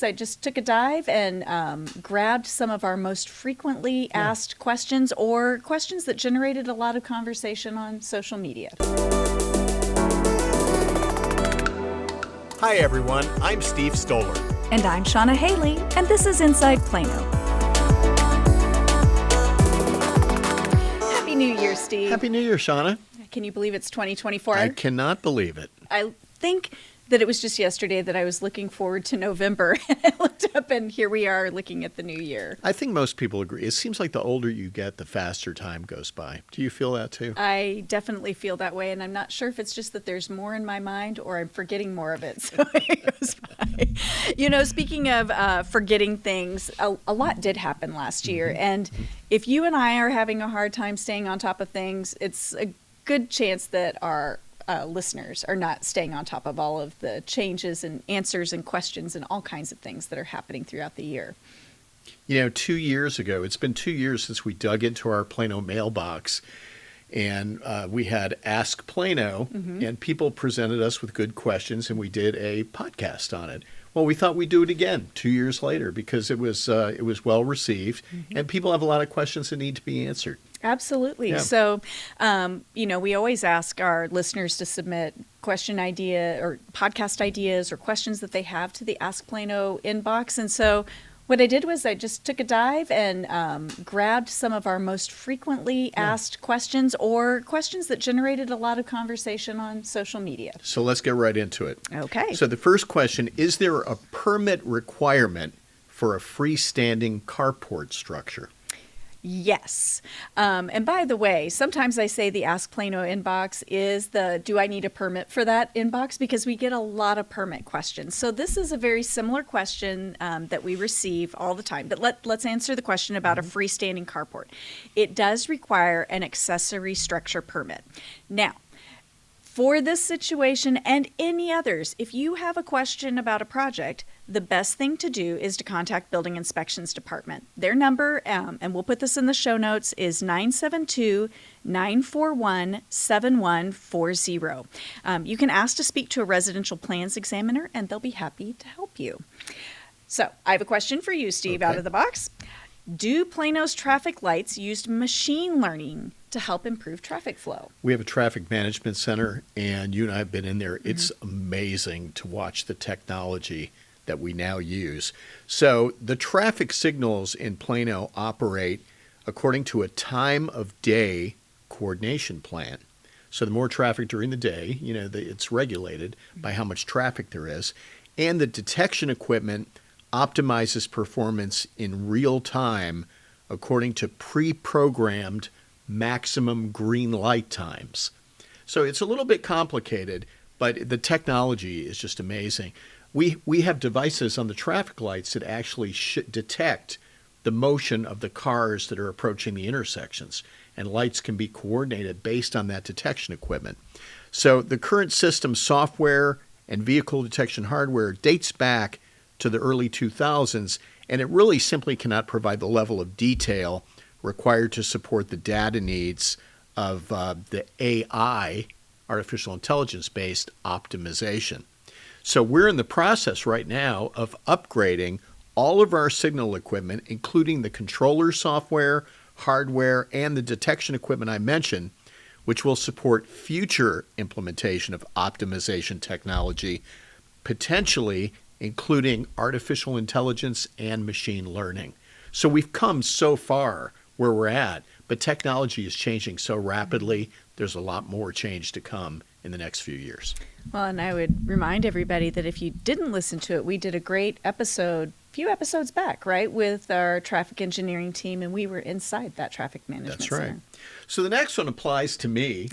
I just took a dive and grabbed some of our most frequently asked questions or questions that generated a lot of conversation on social media. Hi everyone, I'm Steve Stoller. And I'm Shauna Haley, and this is Inside Plano. Happy New Year, Steve. Happy New Year, Shauna. Can you believe it's 2024? I cannot believe it. I think that it was just yesterday that I was looking forward to November, and I looked up and here we are looking at the new year. I think most people agree. It seems like the older you get, the faster time goes by. Do you feel that too? I definitely feel that way, and I'm not sure if it's just that there's more in my mind or I'm forgetting more of it, so it goes by. You know, speaking of forgetting things, a lot did happen last year, and if you and I are having a hard time staying on top of things, it's a good chance that our listeners are not staying on top of all of the changes and answers and questions and all kinds of things that are happening throughout the year. You know, 2 years ago, it's been 2 years since we dug into our Plano mailbox, and we had Ask Plano, and people presented us with good questions, and we did a podcast on it. Well, we thought we'd do it again 2 years later because it was well received, and people have a lot of questions that need to be answered. Absolutely. Yeah. So, we always ask our listeners to submit question idea or podcast ideas or questions that they have to the Ask Plano inbox. And so what I did was I just took a dive and grabbed some of our most frequently asked questions or questions that generated a lot of conversation on social media. So let's get right into it. Okay. So the first question, is there a permit requirement for a freestanding carport structure? Yes. And by the way, sometimes I say the Ask Plano inbox is the do I need a permit for that inbox because we get a lot of permit questions. So this is a very similar question that we receive all the time. But let's answer the question about a freestanding carport. It does require an accessory structure permit. Now, for this situation and any others, if you have a question about a project, the best thing to do is to contact Building Inspections Department. Their number, and we'll put this in the show notes, is 972-941-7140. You can ask to speak to a residential plans examiner, and they'll be happy to help you. So I have a question for you, Steve, out of the box. Do Plano's traffic lights use machine learning to help improve traffic flow? We have a traffic management center, and you and I have been in there. It's amazing to watch the technology that we now use. So the traffic signals in Plano operate according to a time of day coordination plan. So the more traffic during the day, it's regulated by how much traffic there is, and the detection equipment optimizes performance in real time according to pre-programmed maximum green light times. So it's a little bit complicated, but the technology is just amazing. We have devices on the traffic lights that actually detect the motion of the cars that are approaching the intersections, and lights can be coordinated based on that detection equipment. So the current system software and vehicle detection hardware dates back to the early 2000s, and it really simply cannot provide the level of detail required to support the data needs of the AI, artificial intelligence-based optimization. So we're in the process right now of upgrading all of our signal equipment, including the controller software, hardware, and the detection equipment I mentioned, which will support future implementation of optimization technology, potentially including artificial intelligence and machine learning. So we've come so far where we're at, but technology is changing so rapidly, there's a lot more change to come in the next few years. Well, and I would remind everybody that if you didn't listen to it, we did a great episode, few episodes back, right, with our traffic engineering team, and we were inside that traffic management That's right. center. So the next one applies to me.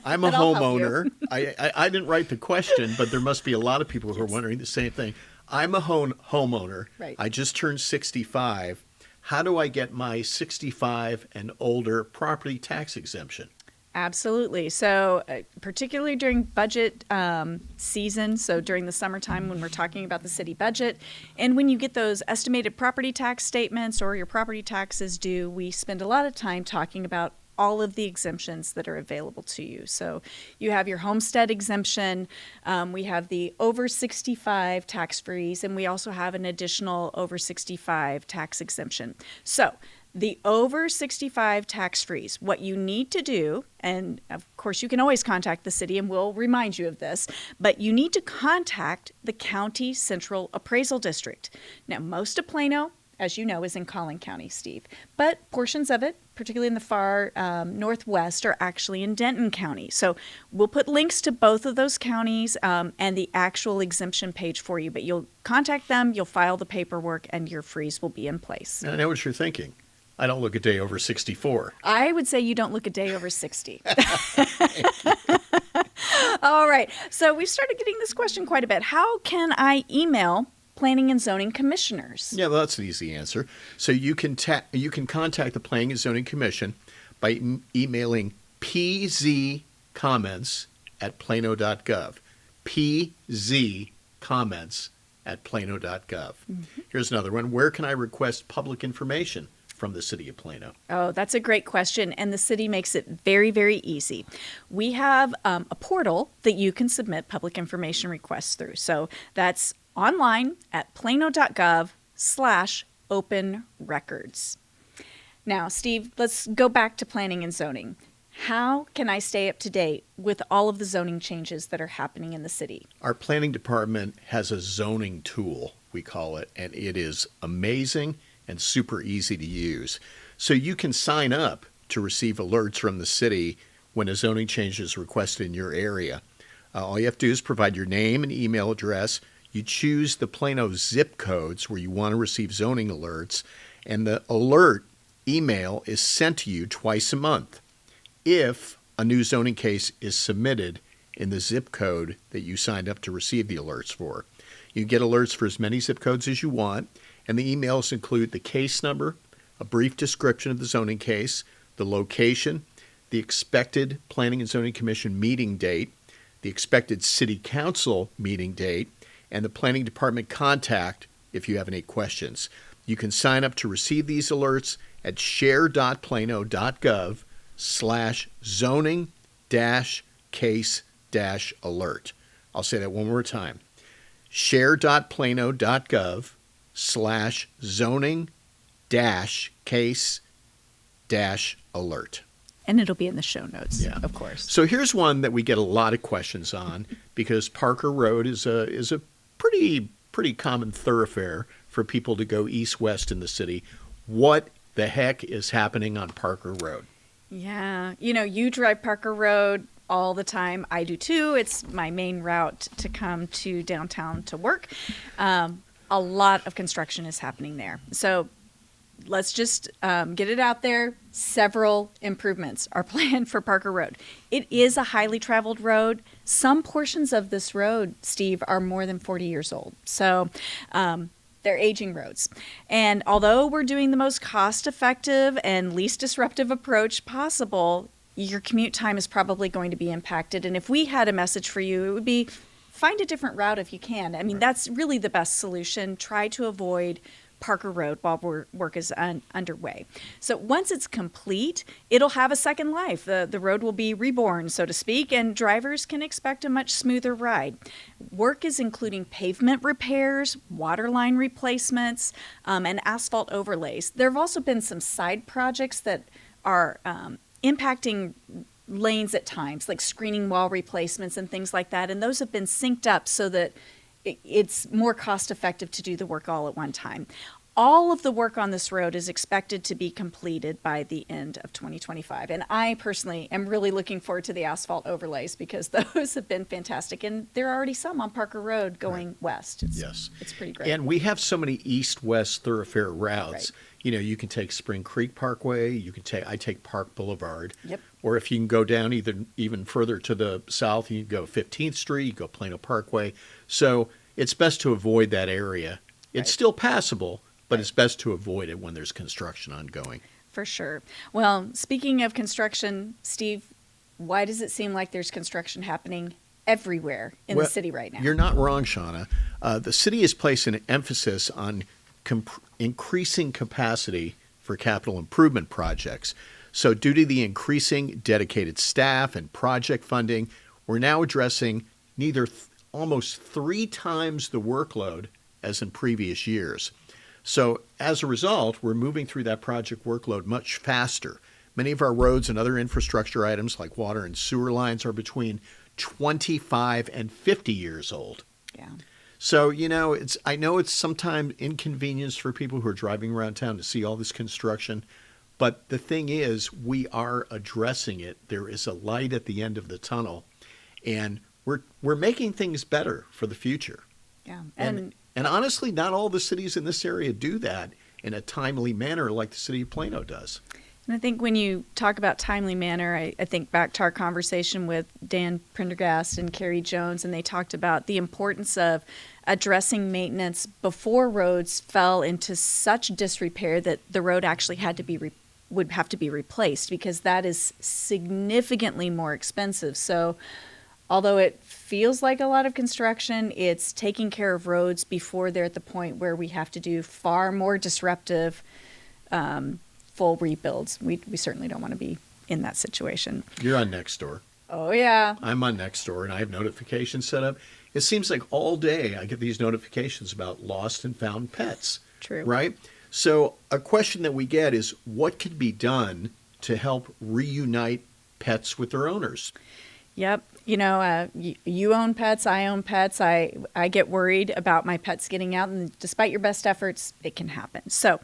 I'm a homeowner. I didn't write the question, but there must be a lot of people who are wondering the same thing. I'm a homeowner. Right. I just turned 65. How do I get my 65 and older property tax exemption? Absolutely. So particularly during budget season, so during the summertime when we're talking about the city budget, and when you get those estimated property tax statements or your property taxes due, we spend a lot of time talking about all of the exemptions that are available to you. So you have your homestead exemption, we have the over 65 tax freeze, and we also have an additional over 65 tax exemption. So the over 65 tax freeze, what you need to do, and of course you can always contact the city and we'll remind you of this, but you need to contact the County Central Appraisal District. Now, most of Plano, as you know, is in Collin County, Steve, but portions of it, particularly in the far northwest, are actually in Denton County. So we'll put links to both of those counties and the actual exemption page for you, but you'll contact them, you'll file the paperwork, and your freeze will be in place. I know what you're thinking. I don't look a day over 64. I would say you don't look a day over 60. All right. So we've started getting this question quite a bit. How can I email planning and zoning commissioners? Yeah, well, that's an easy answer. So you can contact the Planning and Zoning Commission by emailing pzcomments@plano.gov. pzcomments@plano.gov. Here's another one. Where can I request public information from the city of Plano? Oh, that's a great question, and the city makes it very, very easy. We have a portal that you can submit public information requests through. So that's online at plano.gov/open records. Now, Steve, let's go back to planning and zoning. How can I stay up to date with all of the zoning changes that are happening in the city? Our planning department has a zoning tool, we call it, and it is amazing and super easy to use. So you can sign up to receive alerts from the city when a zoning change is requested in your area. All you have to do is provide your name and email address. You choose the Plano zip codes where you want to receive zoning alerts, and the alert email is sent to you twice a month if a new zoning case is submitted in the zip code that you signed up to receive the alerts for. You get alerts for as many zip codes as you want, and the emails include the case number, a brief description of the zoning case, the location, the expected Planning and Zoning Commission meeting date, the expected City Council meeting date, and the Planning Department contact if you have any questions. You can sign up to receive these alerts at share.plano.gov/zoning-case-alert. I'll say that one more time. share.plano.gov/zoning-case-alert. And it'll be in the show notes, Yeah. of course. So here's one that we get a lot of questions on because Parker Road is a pretty common thoroughfare for people to go east-west in the city. What the heck is happening on Parker Road? Yeah. You drive Parker Road all the time. I do too. It's my main route to come to downtown to work. A lot of construction is happening there. So let's just get it out there. Several improvements are planned for Parker Road. It is a highly traveled road. Some portions of this road, Steve, are more than 40 years old. So they're aging roads. And although we're doing the most cost-effective and least disruptive approach possible, your commute time is probably going to be impacted. And if we had a message for you, it would be find a different route if you can. I mean, that's really the best solution. Try to avoid Parker Road while work is underway. So once it's complete, it'll have a second life. The road will be reborn, so to speak, and drivers can expect a much smoother ride. Work is including pavement repairs, water line replacements, and asphalt overlays. There have also been some side projects that are impacting lanes at times, like screening wall replacements and things like that, and those have been synced up so that it's more cost effective to do the work all at one time. All of the work on this road is expected to be completed by the end of 2025. And I personally am really looking forward to the asphalt overlays because those have been fantastic. And there are already some on Parker Road going west. Yes. It's pretty great. And we have so many east-west thoroughfare routes. Right. You can take Spring Creek Parkway. I take Park Boulevard. Yep. Or if you can go down even further to the south, you can go 15th Street, you go Plano Parkway. So it's best to avoid that area. It's still passable, but it's best to avoid it when there's construction ongoing. For sure. Well, speaking of construction, Steve, why does it seem like there's construction happening everywhere in the city right now? You're not wrong, Shauna. The city has placed an emphasis on increasing capacity for capital improvement projects. So due to the increasing dedicated staff and project funding, we're now addressing almost 3 times the workload as in previous years. So as a result, we're moving through that project workload much faster. Many of our roads and other infrastructure items like water and sewer lines are between 25 and 50 years old. Yeah. So, I know it's sometimes inconvenience for people who are driving around town to see all this construction, but the thing is, we are addressing it. There is a light at the end of the tunnel, and we're making things better for the future. Yeah. And honestly, not all the cities in this area do that in a timely manner like the city of Plano does. And I think when you talk about timely manner, I think back to our conversation with Dan Prendergast and Carrie Jones, and they talked about the importance of addressing maintenance before roads fell into such disrepair that the road actually would have to be replaced, because that is significantly more expensive. So although it feels like a lot of construction, it's taking care of roads before they're at the point where we have to do far more disruptive full rebuilds. We certainly don't want to be in that situation. You're on Nextdoor. Oh, yeah. I'm on Nextdoor, and I have notifications set up. It seems like all day I get these notifications about lost and found pets. True. Right? So a question that we get is, what can be done to help reunite pets with their owners? Yep. You own pets, I own pets. I get worried about my pets getting out, and despite your best efforts, it can happen. So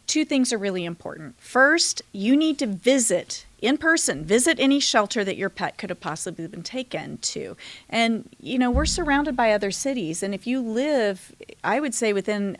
2 things are really important. First, you need to visit any shelter that your pet could have possibly been taken to. And, we're surrounded by other cities. And if you live, I would say within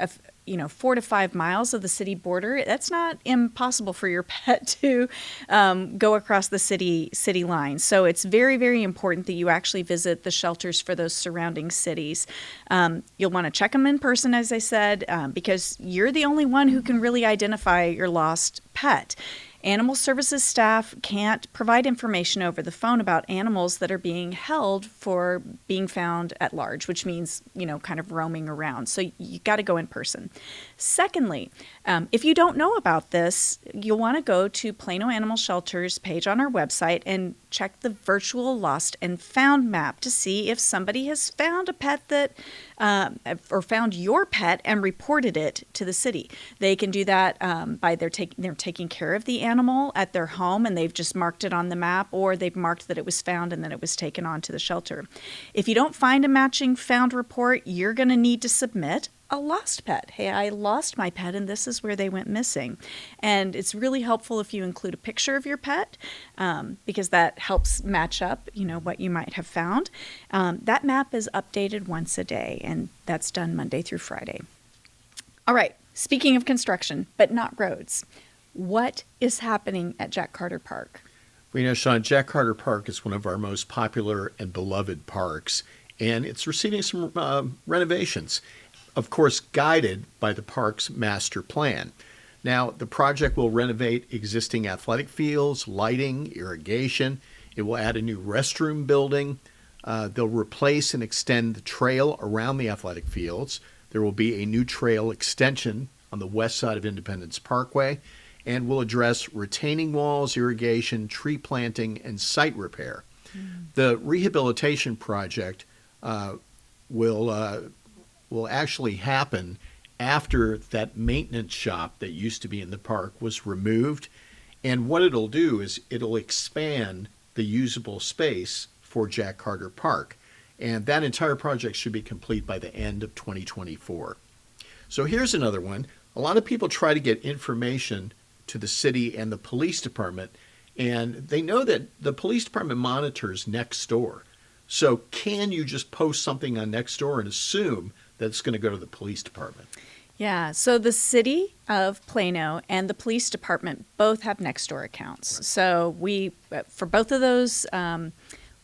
4 to 5 miles of the city border, that's not impossible for your pet to go across the city line. So it's very, very important that you actually visit the shelters for those surrounding cities. You'll want to check them in person, as I said, because you're the only one who can really identify your lost pet. Animal services staff can't provide information over the phone about animals that are being held for being found at large, which means, kind of roaming around. So you got to go in person. Secondly, if you don't know about this, you'll want to go to Plano Animal Shelter's page on our website and check the virtual lost and found map to see if somebody has found a pet or found your pet and reported it to the city. They can do that by they're taking care of the animal at their home, and they've just marked it on the map, or they've marked that it was found and then it was taken on to the shelter. If you don't find a matching found report, you're going to need to submit a lost pet. Hey, I lost my pet and this is where they went missing. And it's really helpful if you include a picture of your pet, because that helps match up, what you might have found. That map is updated once a day, and that's done Monday through Friday. All right, speaking of construction, but not roads, what is happening at Jack Carter Park? Well, Sean, Jack Carter Park is one of our most popular and beloved parks, and it's receiving some renovations, of course, guided by the park's master plan. Now, the project will renovate existing athletic fields, lighting, irrigation. It will add a new restroom building. They'll replace and extend the trail around the athletic fields. There will be a new trail extension on the west side of Independence Parkway, and will address retaining walls, irrigation, tree planting, and site repair. The rehabilitation project will actually happen after that maintenance shop that used to be in the park was removed. And what it'll do is it'll expand the usable space for Jack Carter Park. And that entire project should be complete by the end of 2024. So here's another one. A lot of people try to get information to the city and the police department, and they know that the police department monitors Nextdoor. So can you just post something on Nextdoor and assume that it's going to go to the police department? Yeah, so the city of Plano and the police department both have Nextdoor accounts. Right. So for both of those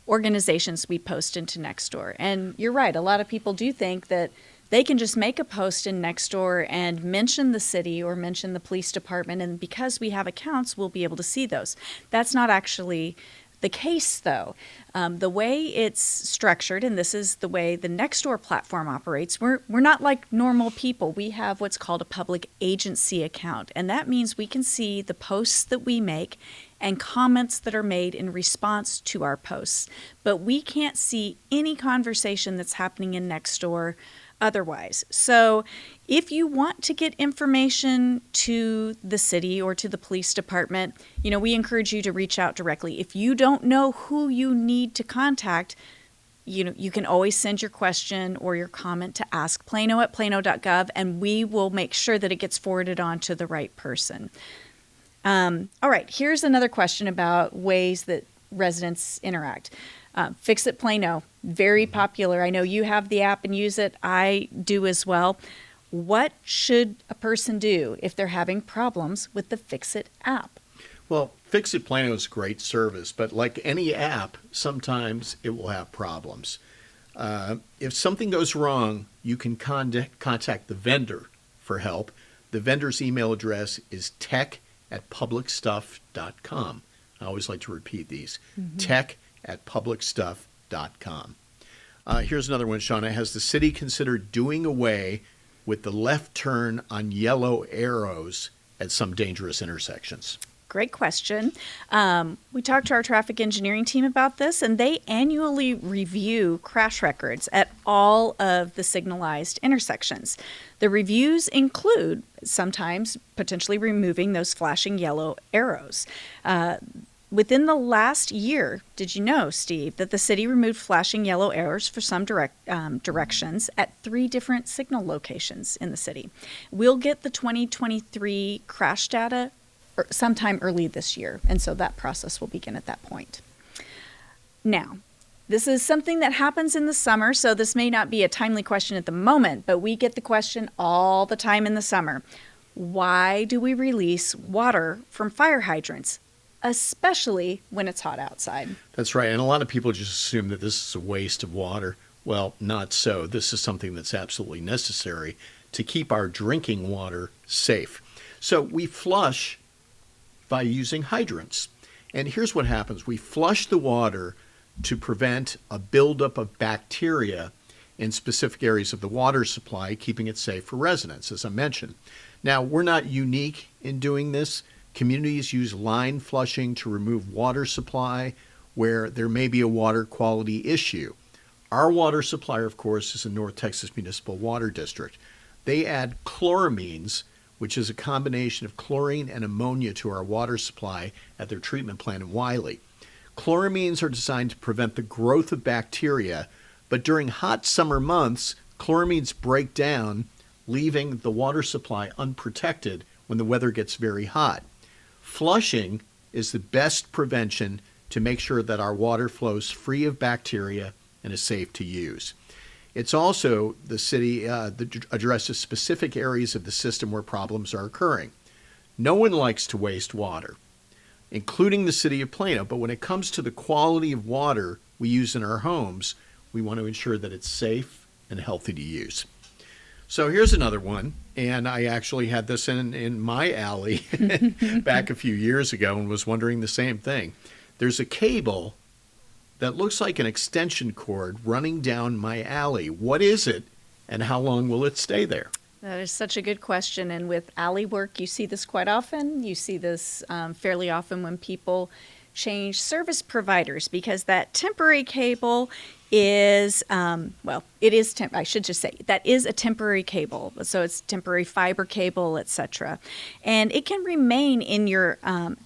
organizations, we post into Nextdoor. And you're right, a lot of people do think that they can just make a post in Nextdoor and mention the city or mention the police department, and because we have accounts, we'll be able to see those. That's not actually The case, though, the way it's structured, and this is the way the Nextdoor platform operates, we're not like normal people. We have what's called a public agency account, and that means we can see the posts that we make and comments that are made in response to our posts. But we can't see any conversation that's happening in Nextdoor otherwise. So if you want to get information to the city or to the police department, we encourage you to reach out directly. If you don't know who you need to contact, you can always send your question or your comment to askplano@plano.gov, and we will make sure that it gets forwarded on to the right person. All right, here's another question about ways that residents interact. Fix It Plano, very popular. I know you have the app and use it. I do as well. What should a person do if they're having problems with the Fix It app? Well, Fix It Plano is a great service, but like any app, sometimes it will have problems. If something goes wrong, you can contact the vendor for help. The vendor's email address is tech@publicstuff.com. I always like to repeat these. Tech@publicstuff.com. Here's another one, Shauna. Has the city considered doing away with the left turn on yellow arrows at some dangerous intersections? Great question. We talked to our traffic engineering team about this, and they annually review crash records at all of the signalized intersections. The reviews include sometimes potentially removing those flashing yellow arrows. Within the last year, did you know, Steve, that the city removed flashing yellow arrows for some directions at 3 different signal locations in the city? We'll get the 2023 crash data sometime early this year, and so that process will begin at that point. Now, this is something that happens in the summer, so this may not be a timely question at the moment, but we get the question all the time in the summer. Why do we release water from fire hydrants, especially when it's hot outside? That's right. And a lot of people just assume that this is a waste of water. Well, not so. This is something that's absolutely necessary to keep our drinking water safe. So we flush by using hydrants. And here's what happens. We flush the water to prevent a buildup of bacteria in specific areas of the water supply, keeping it safe for residents, as I mentioned. Now, we're not unique in doing this. Communities use line flushing to remove water supply where there may be a water quality issue. Our water supplier, of course, is the North Texas Municipal Water District. They add chloramines, which is a combination of chlorine and ammonia, to our water supply at their treatment plant in Wiley. Chloramines are designed to prevent the growth of bacteria, but during hot summer months, chloramines break down, leaving the water supply unprotected when the weather gets very hot. Flushing is the best prevention to make sure that our water flows free of bacteria and is safe to use. It's also the city that addresses specific areas of the system where problems are occurring. No one likes to waste water, including the city of Plano, but when it comes to the quality of water we use in our homes, we want to ensure that it's safe and healthy to use. So here's another one, and I actually had this in my alley back a few years ago and was wondering the same thing. There's a cable that looks like an extension cord running down my alley. What is it, and how long will it stay there? That is such a good question. And with alley work, you see this quite often. You see this fairly often when people change service providers, because that temporary cable is, I should just say, that is a temporary cable. So it's temporary fiber cable, etc. And it can remain in your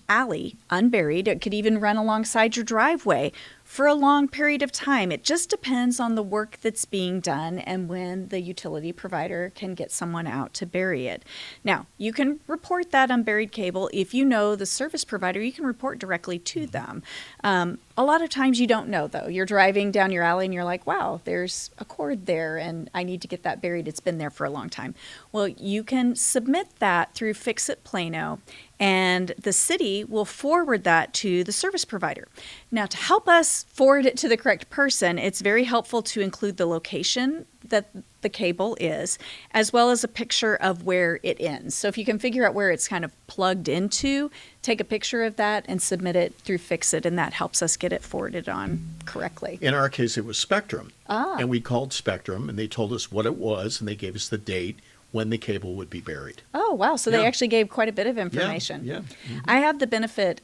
alley unburied. It could even run alongside your driveway for a long period of time. It just depends on the work that's being done and when the utility provider can get someone out to bury it. Now, you can report that unburied cable. If you know the service provider, you can report directly to them. A lot of times you don't know, though. You're driving down your alley and you're like, wow, there's a cord there and I need to get that buried. It's been there for a long time. Well, you can submit that through Fix It Plano, and the city will forward that to the service provider. Now, to help us forward it to the correct person, it's very helpful to include the location that the cable is, as well as a picture of where it ends. So if you can figure out where it's kind of plugged into, take a picture of that and submit it through Fix-It, and that helps us get it forwarded on correctly. In our case, it was Spectrum. Ah. And we called Spectrum, and they told us what it was, and they gave us the date when the cable would be buried. Oh, wow. So they Yeah. actually gave quite a bit of information. Yeah. I have the benefit,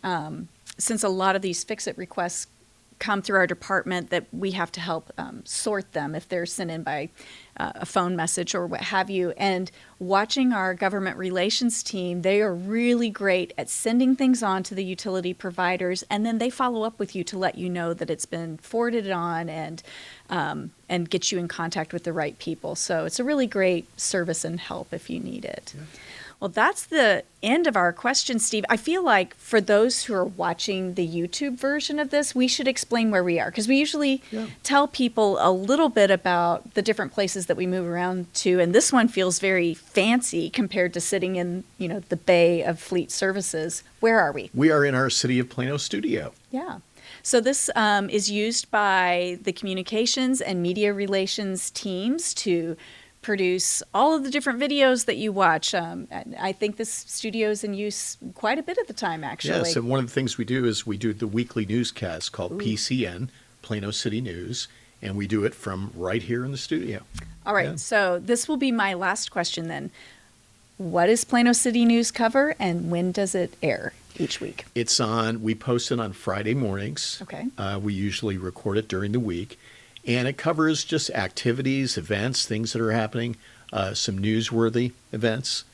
since a lot of these Fix-It requests come through our department, that we have to help sort them if they're sent in by a phone message or what have you. And watching our government relations team, they are really great at sending things on to the utility providers, and then they follow up with you to let you know that it's been forwarded on and get you in contact with the right people. So it's a really great service and help if you need it. Yeah. Well, that's the end of our question, Steve. I feel like for those who are watching the YouTube version of this, we should explain where we are, because we usually tell people a little bit about the different places that we move around to, and this one feels very fancy compared to sitting in, the bay of Fleet Services. Where are we? We are in our City of Plano studio. Yeah. So this is used by the communications and media relations teams to produce all of the different videos that you watch. I think this studio is in use quite a bit of the time, actually. Yes, and one of the things we do is we do the weekly newscast called PCN, Plano City News, and we do it from right here in the studio. All right, so this will be my last question then. What does Plano City News cover, and when does it air each week? We post it on Friday mornings. Okay. We usually record it during the week. And it covers just activities, events, things that are happening, some newsworthy events,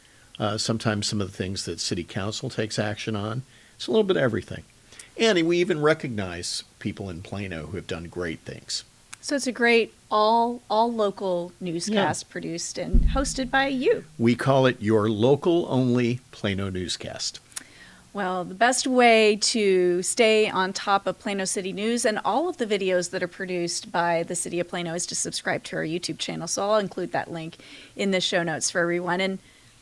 sometimes some of the things that City Council takes action on. It's a little bit of everything. And we even recognize people in Plano who have done great things. So it's a great all local newscast produced and hosted by you. We call it your local only Plano newscast. Well, the best way to stay on top of Plano City News and all of the videos that are produced by the City of Plano is to subscribe to our YouTube channel. So I'll include that link in the show notes for everyone. And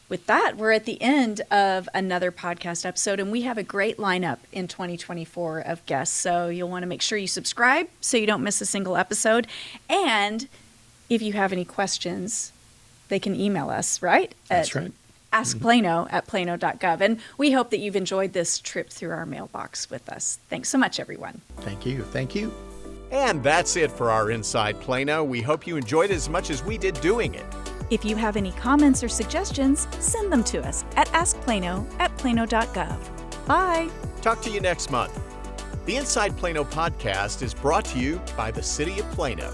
with that, we're at the end of another podcast episode, and we have a great lineup in 2024 of guests. So you'll want to make sure you subscribe so you don't miss a single episode. And if you have any questions, they can email us, right? That's right. askplano@plano.gov. And we hope that you've enjoyed this trip through our mailbox with us. Thanks so much, everyone. Thank you. Thank you. And that's it for our Inside Plano. We hope you enjoyed it as much as we did doing it. If you have any comments or suggestions, send them to us at askplano@plano.gov. Bye. Talk to you next month. The Inside Plano podcast is brought to you by the City of Plano.